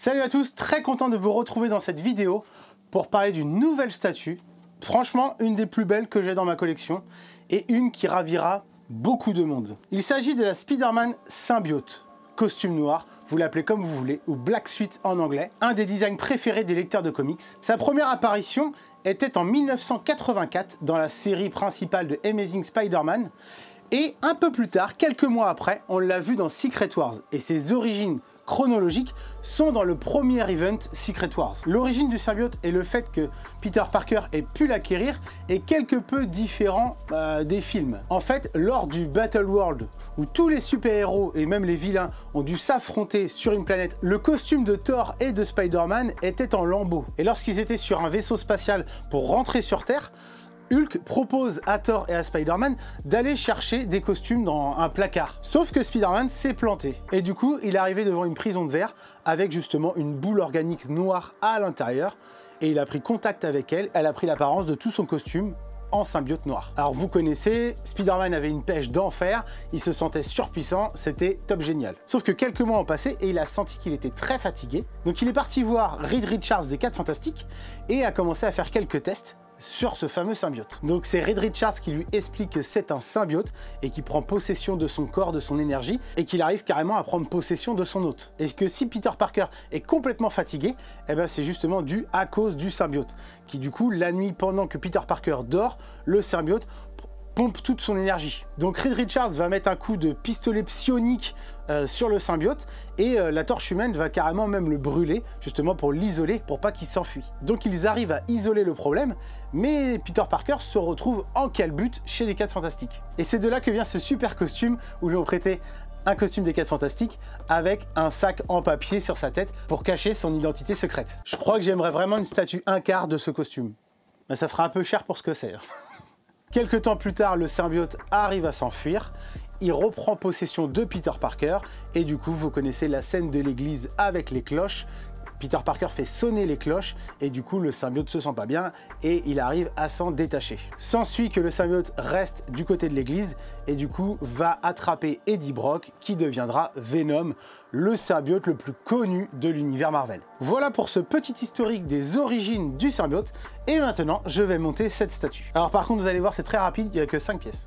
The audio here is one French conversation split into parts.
Salut à tous, très content de vous retrouver dans cette vidéo pour parler d'une nouvelle statue. Franchement, une des plus belles que j'ai dans ma collection et une qui ravira beaucoup de monde. Il s'agit de la Spider-Man Symbiote, costume noir, vous l'appelez comme vous voulez, ou Black Suite en anglais, un des designs préférés des lecteurs de comics. Sa première apparition était en 1984 dans la série principale de Amazing Spider-Man, et un peu plus tard, quelques mois après, on l'a vu dans Secret Wars, et ses origines chronologiques sont dans le premier event Secret Wars. L'origine du symbiote et le fait que Peter Parker ait pu l'acquérir est quelque peu différent des films. En fait, lors du Battle World, où tous les super-héros et même les vilains ont dû s'affronter sur une planète, le costume de Thor et de Spider-Man était en lambeaux. Et lorsqu'ils étaient sur un vaisseau spatial pour rentrer sur Terre, Hulk propose à Thor et à Spider-Man d'aller chercher des costumes dans un placard. Sauf que Spider-Man s'est planté. Et du coup, il est arrivé devant une prison de verre avec justement une boule organique noire à l'intérieur. Et il a pris contact avec elle. Elle a pris l'apparence de tout son costume en symbiote noir. Alors vous connaissez, Spider-Man avait une pêche d'enfer, il se sentait surpuissant, c'était top génial. Sauf que quelques mois ont passé et il a senti qu'il était très fatigué. Donc il est parti voir Reed Richards des 4 Fantastiques et a commencé à faire quelques tests sur ce fameux symbiote. Donc c'est Reed Richards qui lui explique que c'est un symbiote et qui prend possession de son corps, de son énergie, et qu'il arrive carrément à prendre possession de son hôte. Et que si Peter Parker est complètement fatigué, eh ben c'est justement dû à cause du symbiote, qui du coup la nuit pendant que Peter Parker dort, le symbiote pompe toute son énergie. Donc Reed Richards va mettre un coup de pistolet psionique sur le symbiote et la torche humaine va carrément même le brûler justement pour l'isoler, pour pas qu'il s'enfuit. Donc ils arrivent à isoler le problème, mais Peter Parker se retrouve en calbute chez les 4 Fantastiques. Et c'est de là que vient ce super costume où lui ont prêté un costume des 4 Fantastiques avec un sac en papier sur sa tête pour cacher son identité secrète. Je crois que j'aimerais vraiment une statue 1/4 de ce costume. Mais ça fera un peu cher pour ce que c'est. Quelques temps plus tard, le symbiote arrive à s'enfuir, il reprend possession de Peter Parker, et du coup, vous connaissez la scène de l'église avec les cloches. Peter Parker fait sonner les cloches, et du coup, le symbiote se sent pas bien, et il arrive à s'en détacher. S'ensuit que le symbiote reste du côté de l'église, et du coup, va attraper Eddie Brock, qui deviendra Venom, le symbiote le plus connu de l'univers Marvel. Voilà pour ce petit historique des origines du symbiote, et maintenant je vais monter cette statue. Alors par contre vous allez voir, c'est très rapide, il n'y a que 5 pièces.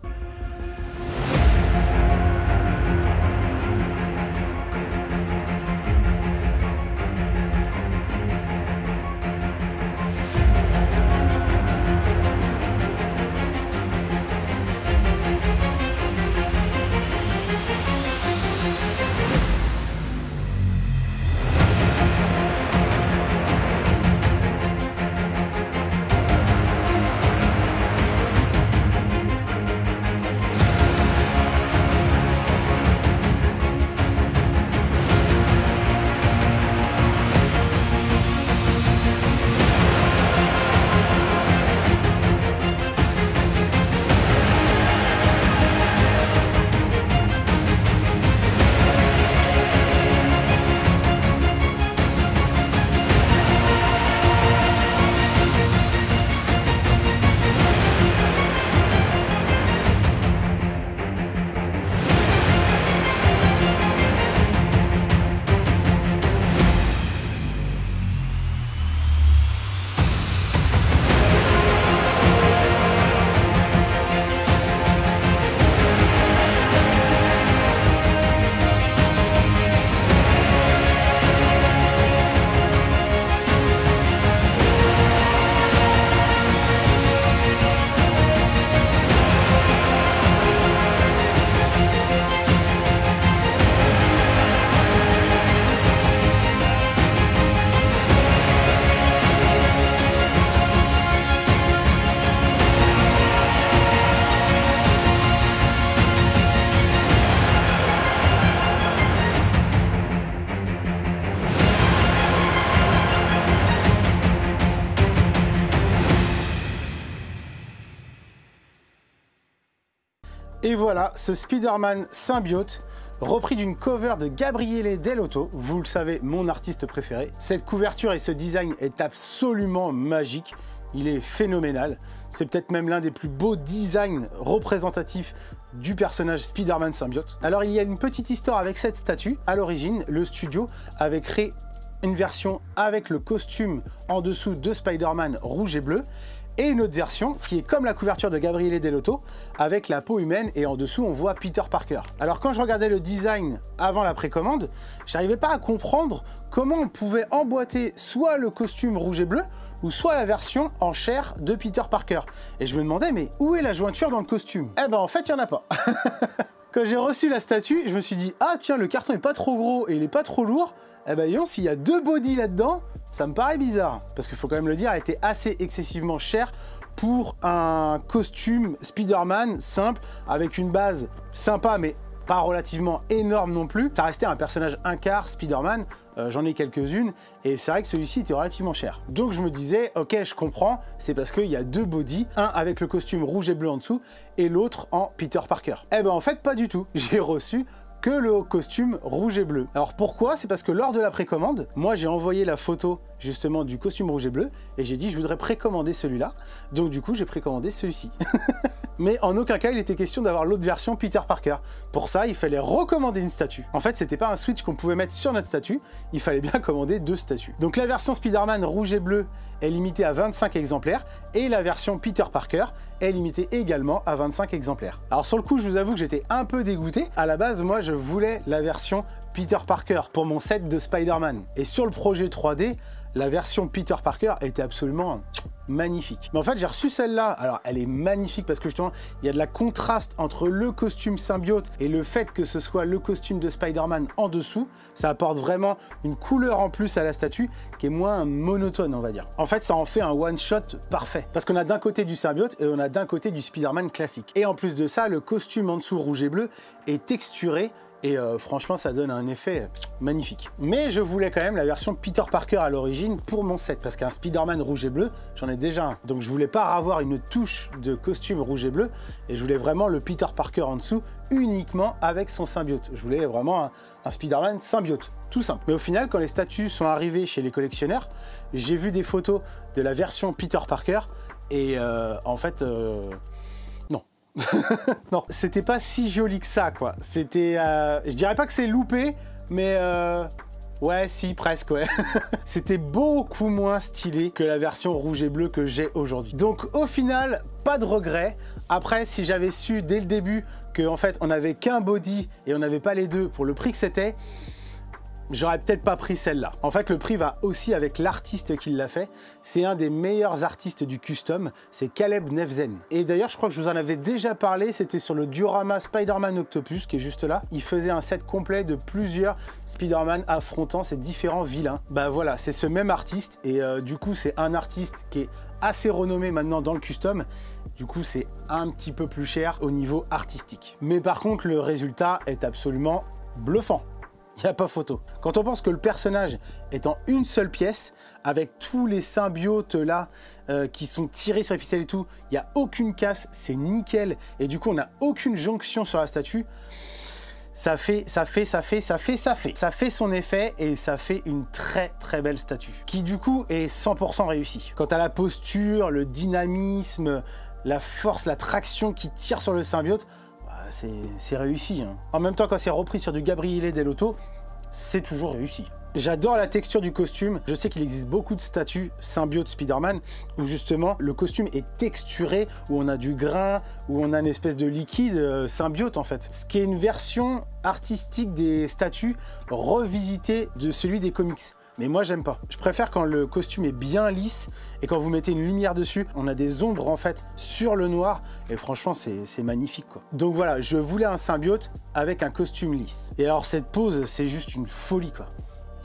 Et voilà, ce Spider-Man Symbiote, repris d'une cover de Gabriele Dell'Otto, vous le savez, mon artiste préféré. Cette couverture et ce design est absolument magique, il est phénoménal. C'est peut-être même l'un des plus beaux designs représentatifs du personnage Spider-Man Symbiote. Alors il y a une petite histoire avec cette statue. À l'origine, le studio avait créé une version avec le costume en dessous de Spider-Man rouge et bleu, et une autre version qui est comme la couverture de Gabriele Dell'Otto avec la peau humaine et en dessous on voit Peter Parker. Alors quand je regardais le design avant la précommande, j'arrivais pas à comprendre comment on pouvait emboîter soit le costume rouge et bleu ou soit la version en chair de Peter Parker. Et je me demandais mais où est la jointure dans le costume? Eh ben en fait il y en a pas. Quand j'ai reçu la statue, je me suis dit ah tiens le carton est pas trop gros et il est pas trop lourd. Eh ben disons, s'il y a 2 bodies là-dedans, ça me paraît bizarre. Parce qu'il faut quand même le dire, elle était assez excessivement chère pour un costume Spider-Man simple, avec une base sympa, mais pas relativement énorme non plus. Ça restait un personnage un quart Spider-Man, j'en ai quelques-unes, et c'est vrai que celui-ci était relativement cher. Donc je me disais, ok, je comprends, c'est parce qu'il y a 2 bodies, un avec le costume rouge et bleu en dessous, et l'autre en Peter Parker. Eh ben en fait, pas du tout. J'ai reçu que le costume rouge et bleu. Alors pourquoi? C'est parce que lors de la précommande, moi j'ai envoyé la photo justement du costume rouge et bleu et j'ai dit je voudrais précommander celui-là. Donc du coup j'ai précommandé celui-ci. Mais en aucun cas il était question d'avoir l'autre version Peter Parker. Pour ça il fallait recommander une statue. En fait c'était pas un switch qu'on pouvait mettre sur notre statue, il fallait bien commander 2 statues. Donc la version Spider-Man rouge et bleu est limitée à 25 exemplaires et la version Peter Parker est limitée également à 25 exemplaires. Alors sur le coup je vous avoue que j'étais un peu dégoûté. À la base moi je voulais la version Peter Parker pour mon set de Spider-Man. Et sur le projet 3D, la version Peter Parker était absolument magnifique. Mais en fait, j'ai reçu celle-là. Alors, elle est magnifique parce que justement, il y a de la contraste entre le costume symbiote et le fait que ce soit le costume de Spider-Man en dessous. Ça apporte vraiment une couleur en plus à la statue qui est moins monotone, on va dire. En fait, ça en fait un one-shot parfait. Parce qu'on a d'un côté du symbiote et on a d'un côté du Spider-Man classique. Et en plus de ça, le costume en dessous rouge et bleu est texturé. Et franchement, ça donne un effet magnifique. Mais je voulais quand même la version Peter Parker à l'origine pour mon set. Parce qu'un Spider-Man rouge et bleu, j'en ai déjà un. Donc je voulais pas avoir une touche de costume rouge et bleu. Et je voulais vraiment le Peter Parker en dessous uniquement avec son symbiote. Je voulais vraiment un Spider-Man symbiote. Tout simple. Mais au final, quand les statues sont arrivées chez les collectionneurs, j'ai vu des photos de la version Peter Parker. Et en fait... non, c'était pas si joli que ça, quoi. C'était... je dirais pas que c'est loupé, mais... ouais, si, presque, ouais. C'était beaucoup moins stylé que la version rouge et bleu que j'ai aujourd'hui. Donc, au final, pas de regret. Après, si j'avais su dès le début qu'en fait, on n'avait qu'un body et on n'avait pas les deux pour le prix que c'était... j'aurais peut-être pas pris celle-là. En fait, le prix va aussi avec l'artiste qui l'a fait. C'est un des meilleurs artistes du custom, c'est Caleb Nevzen. Et d'ailleurs, je crois que je vous en avais déjà parlé, c'était sur le diorama Spider-Man Octopus, qui est juste là. Il faisait un set complet de plusieurs Spider-Man affrontant ces différents vilains. Bah voilà, c'est ce même artiste, et du coup, c'est un artiste qui est assez renommé maintenant dans le custom. Du coup, c'est un petit peu plus cher au niveau artistique. Mais par contre, le résultat est absolument bluffant. Il n'y a pas photo. Quand on pense que le personnage est en une seule pièce, avec tous les symbiotes là qui sont tirés sur les ficelles et tout, il n'y a aucune casse, c'est nickel. Et du coup, on n'a aucune jonction sur la statue. Ça fait son effet et ça fait une très très belle statue. Qui du coup est 100% réussie. Quant à la posture, le dynamisme, la force, la traction qui tire sur le symbiote, c'est réussi. Hein. En même temps, quand c'est repris sur du Gabriele Dell'Otto, c'est toujours réussi. J'adore la texture du costume. Je sais qu'il existe beaucoup de statues symbiote Spider-Man où justement le costume est texturé, où on a du grain, où on a une espèce de liquide symbiote en fait. Ce qui est une version artistique des statues revisitée de celui des comics. Mais moi, j'aime pas. Je préfère quand le costume est bien lisse et quand vous mettez une lumière dessus, on a des ombres en fait sur le noir et franchement, c'est magnifique quoi. Donc voilà, je voulais un symbiote avec un costume lisse. Et alors cette pose, c'est juste une folie quoi.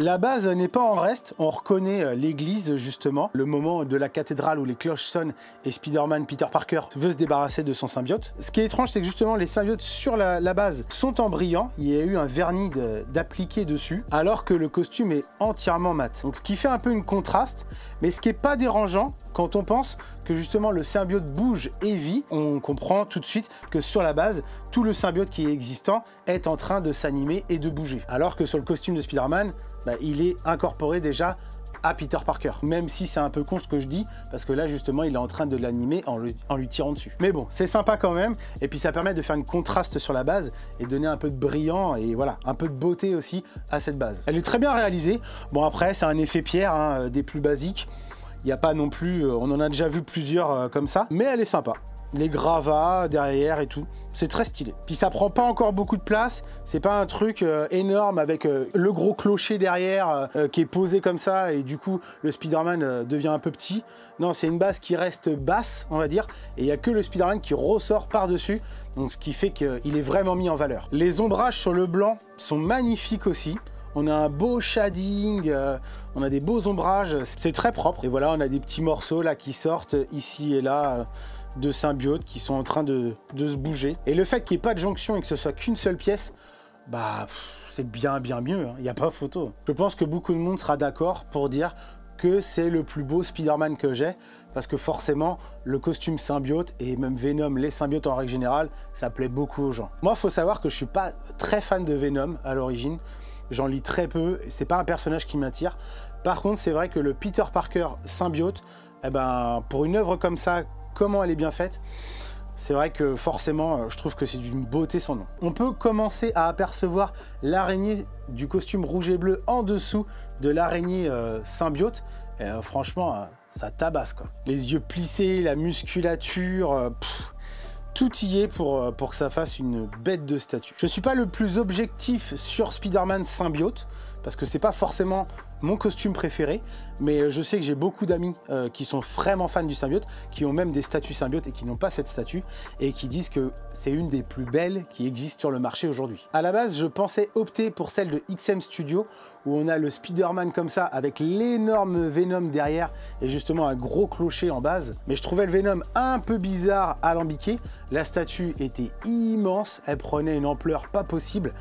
La base n'est pas en reste, on reconnaît l'église justement, le moment de la cathédrale où les cloches sonnent et Spider-Man Peter Parker veut se débarrasser de son symbiote. Ce qui est étrange, c'est que justement les symbiotes sur la base sont en brillant, il y a eu un vernis d'appliqué dessus, alors que le costume est entièrement mat. Donc ce qui fait un peu une contraste, mais ce qui n'est pas dérangeant, quand on pense que justement le symbiote bouge et vit, on comprend tout de suite que sur la base, tout le symbiote qui est existant est en train de s'animer et de bouger. Alors que sur le costume de Spider-Man, il est incorporé déjà à Peter Parker. Même si c'est un peu con ce que je dis, parce que là justement il est en train de l'animer en lui tirant dessus. Mais bon, c'est sympa quand même, et puis ça permet de faire une contraste sur la base et donner un peu de brillant et voilà, un peu de beauté aussi à cette base. Elle est très bien réalisée. Bon après c'est un effet pierre, hein, des plus basiques. Il n'y a pas non plus, on en a déjà vu plusieurs comme ça, mais elle est sympa. Les gravats derrière et tout, c'est très stylé. Puis ça prend pas encore beaucoup de place, c'est pas un truc énorme avec le gros clocher derrière qui est posé comme ça et du coup le Spider-Man devient un peu petit. Non, c'est une base qui reste basse, on va dire, et il n'y a que le Spider-Man qui ressort par-dessus, donc ce qui fait qu'il est vraiment mis en valeur. Les ombrages sur le blanc sont magnifiques aussi. On a un beau shading, on a des beaux ombrages, c'est très propre. Et voilà, on a des petits morceaux là qui sortent ici et là de symbiote qui sont en train de se bouger. Et le fait qu'il n'y ait pas de jonction et que ce soit qu'une seule pièce, bah c'est bien mieux, hein. Il n'y a pas photo. Je pense que beaucoup de monde sera d'accord pour dire que c'est le plus beau Spider-Man que j'ai, parce que forcément, le costume symbiote et même Venom, les symbiotes en règle générale, ça plaît beaucoup aux gens. Moi, il faut savoir que je suis pas très fan de Venom à l'origine, j'en lis très peu, c'est pas un personnage qui m'attire. Par contre, c'est vrai que le Peter Parker symbiote, eh ben, pour une œuvre comme ça, comment elle est bien faite, c'est vrai que forcément, je trouve que c'est d'une beauté sans nom. On peut commencer à apercevoir l'araignée du costume rouge et bleu en dessous de l'araignée symbiote. Et, franchement, ça tabasse, quoi. Les yeux plissés, la musculature, tout y est pour que ça fasse une bête de statue. Je ne suis pas le plus objectif sur Spider-Man symbiote, parce que c'est pas forcément mon costume préféré, mais je sais que j'ai beaucoup d'amis qui sont vraiment fans du symbiote, qui ont même des statues symbiote et qui n'ont pas cette statue, et qui disent que c'est une des plus belles qui existent sur le marché aujourd'hui. À la base, je pensais opter pour celle de XM Studio, où on a le Spider-Man comme ça, avec l'énorme Venom derrière, et justement un gros clocher en base. Mais je trouvais le Venom un peu bizarre alambiqué. La statue était immense, elle prenait une ampleur pas possible.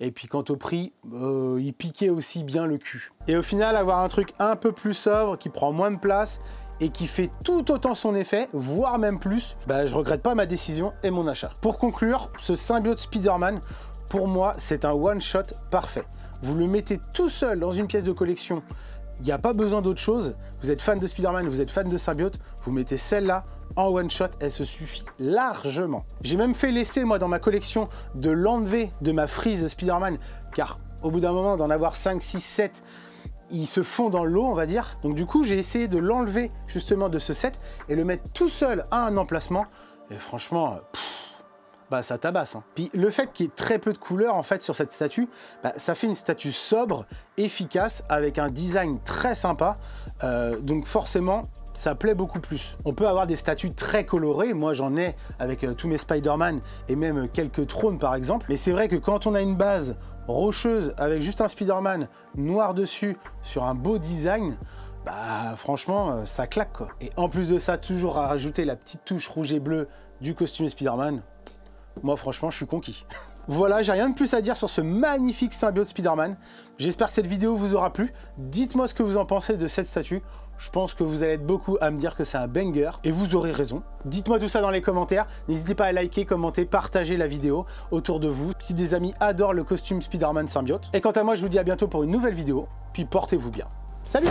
Et puis quant au prix, il piquait aussi bien le cul. Et au final, avoir un truc un peu plus sobre, qui prend moins de place et qui fait tout autant son effet, voire même plus, bah, je regrette pas ma décision et mon achat. Pour conclure, ce symbiote Spider-Man, pour moi, c'est un one-shot parfait. Vous le mettez tout seul dans une pièce de collection, il n'y a pas besoin d'autre chose. Vous êtes fan de Spider-Man, vous êtes fan de symbiote, vous mettez celle-là en one shot, elle se suffit largement. J'ai même fait l'essai, moi, dans ma collection, de l'enlever de ma frise Spider-Man, car au bout d'un moment, d'en avoir 5, 6, 7, ils se font dans l'eau, on va dire. Donc du coup, j'ai essayé de l'enlever justement de ce set et le mettre tout seul à un emplacement. Et franchement, bah, ça tabasse, hein. Puis le fait qu'il y ait très peu de couleurs en fait sur cette statue, bah, ça fait une statue sobre, efficace, avec un design très sympa. Donc forcément, ça plaît beaucoup plus. On peut avoir des statues très colorées, moi j'en ai avec tous mes Spider-Man et même quelques trônes par exemple. Mais c'est vrai que quand on a une base rocheuse avec juste un Spider-Man noir dessus sur un beau design, bah franchement ça claque, quoi. Et en plus de ça, toujours à rajouter la petite touche rouge et bleue du costume Spider-Man, moi franchement je suis conquis. Voilà, j'ai rien de plus à dire sur ce magnifique symbiote Spider-Man. J'espère que cette vidéo vous aura plu. Dites-moi ce que vous en pensez de cette statue. Je pense que vous allez être beaucoup à me dire que c'est un banger, et vous aurez raison. Dites-moi tout ça dans les commentaires. N'hésitez pas à liker, commenter, partager la vidéo autour de vous, si des amis adorent le costume Spider-Man symbiote. Et quant à moi, je vous dis à bientôt pour une nouvelle vidéo, puis portez-vous bien. Salut!